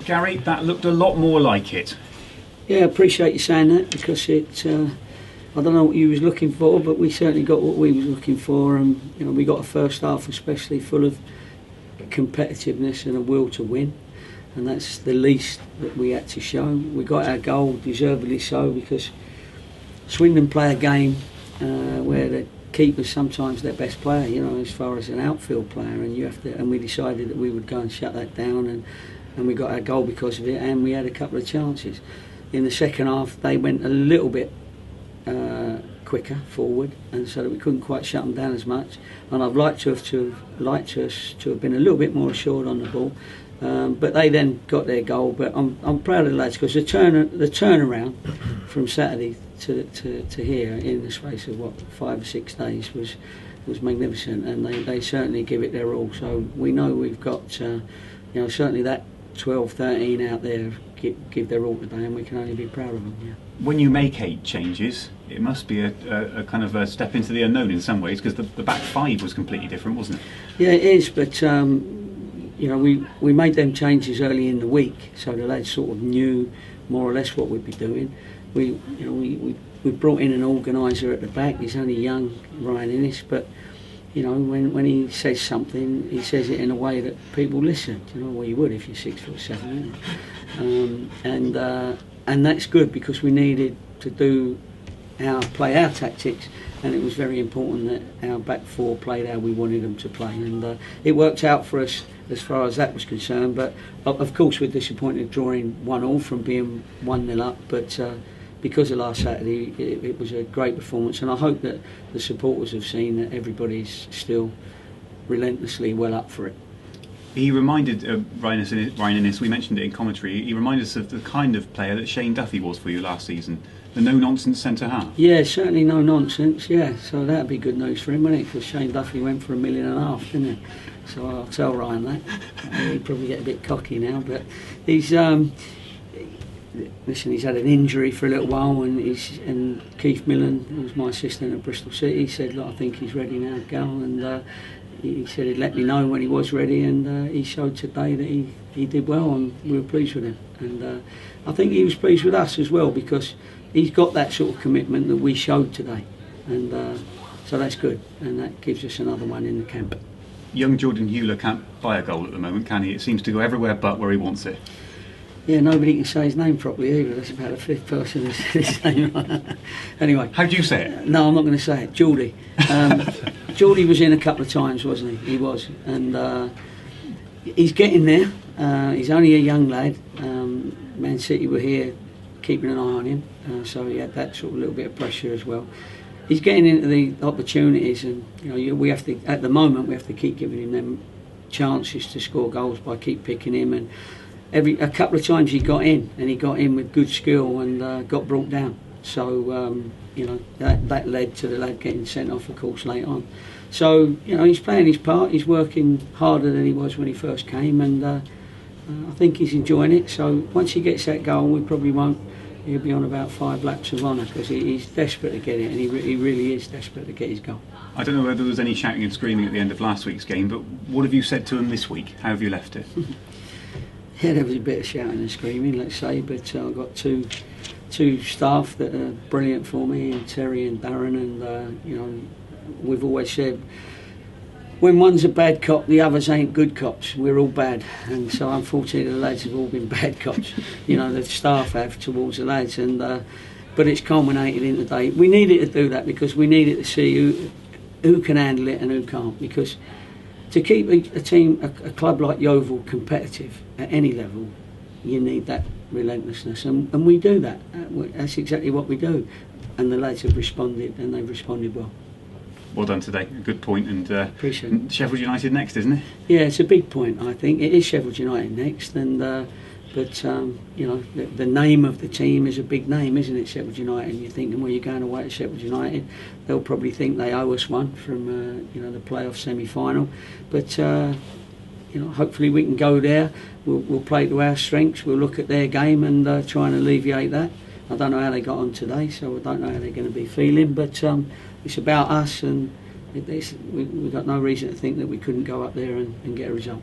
Gary, that looked a lot more like it. Yeah, I appreciate you saying that, because it. I don't know what you was looking for, but we certainly got what we was looking for, and we got a first half especially full of competitiveness and a will to win, and that's the least that we had to show. We got our goal, deservedly so, because Swindon play a game where the keeper's sometimes their best player, as far as an outfield player, and we decided that we would go and shut that down, and we got our goal because of it, and we had a couple of chances. In the second half, they went a little bit quicker forward, and so that we couldn't quite shut them down as much. And I'd like us to have been a little bit more assured on the ball, but they then got their goal. But I'm proud of the lads, because the turnaround from Saturday to here in the space of 5 or 6 days was magnificent, and they certainly give it their all. So we know we've got certainly that 12-13 out there give their all today, and we can only be proud of them. Yeah. When you make 8 changes, it must be a kind of a step into the unknown in some ways, because the back 5 was completely different, wasn't it? Yeah, it is, but we made them changes early in the week, so the lads sort of knew more or less what we'd be doing. We brought in an organiser at the back. He's only young, Ryan Innes, but when he says something, he says it in a way that people listen. Well, you would if you're 6'7", and that's good, because we needed to play our tactics, and it was very important that our back 4 played how we wanted them to play, and it worked out for us as far as that was concerned. But of course we're disappointed drawing 1-1 from being 1-0 up, but because of last Saturday, it was a great performance, and I hope that the supporters have seen that everybody's still relentlessly well up for it. He reminded Ryan Innes, we mentioned it in commentary, he reminded us of the kind of player that Shane Duffy was for you last season, the no-nonsense centre-half. Yeah, certainly no nonsense, yeah, so that'd be good news for him, wouldn't it? Because Shane Duffy went for $1.5 million, didn't he? So I'll tell Ryan that. He'd probably get a bit cocky now, but he's... Listen, he's had an injury for a little while, and Keith Millen, who was my assistant at Bristol City, said, look, I think he's ready now to go, and he said he'd let me know when he was ready, and he showed today that he did well, and we were pleased with him. And I think he was pleased with us as well, because he's got that sort of commitment that we showed today, and so that's good, and that gives us another one in the camp. Young Jordan Hewler can't buy a goal at the moment, can he? It seems to go everywhere but where he wants it. Yeah, nobody can say his name properly either. That's about the 5th person who said his name. Anyway. How do you say it? No, I'm not going to say it. Geordie. Geordie was in a couple of times, wasn't he? He was. And he's getting there. He's only a young lad. Man City were here keeping an eye on him. So he had that sort of little bit of pressure as well. He's getting into the opportunities, and we have to, at the moment, we have to keep giving him them chances to score goals by keep picking him, and a couple of times he got in, and he got in with good skill and got brought down. So that led to the lad getting sent off, of course, late on. So he's playing his part. He's working harder than he was when he first came, and I think he's enjoying it. So once he gets that goal, we probably won't. He'll be on about 5 laps of honour, because he's desperate to get it, and he really is desperate to get his goal. I don't know whether there was any shouting and screaming at the end of last week's game, but what have you said to him this week? How have you left it? Yeah, there was a bit of shouting and screaming, let's say, but I've got two staff that are brilliant for me, and Terry and Darren, and we've always said, when one's a bad cop, the others ain't good cops. We're all bad, and so unfortunately the lads have all been bad cops. The staff have towards the lads, and but it's culminated in today. We needed to do that, because we needed to see who can handle it and who can't, because to keep a team, a club like Yeovil competitive at any level, you need that relentlessness, and we do that. That's exactly what we do, and the lads have responded, and they've responded well. Well done today, a good point, and appreciate it. Sheffield United next, isn't it? Yeah, it's a big point. I think it is Sheffield United next, and but the name of the team is a big name, isn't it? Sheffield United. And you're thinking, well, you're going away to Sheffield United. They'll probably think they owe us one from the playoff semi-final, but hopefully we can go there. We'll play to our strengths. We'll look at their game and try and alleviate that. I don't know how they got on today, so I don't know how they're going to be feeling, but it's about us, and we've got no reason to think that we couldn't go up there and get a result.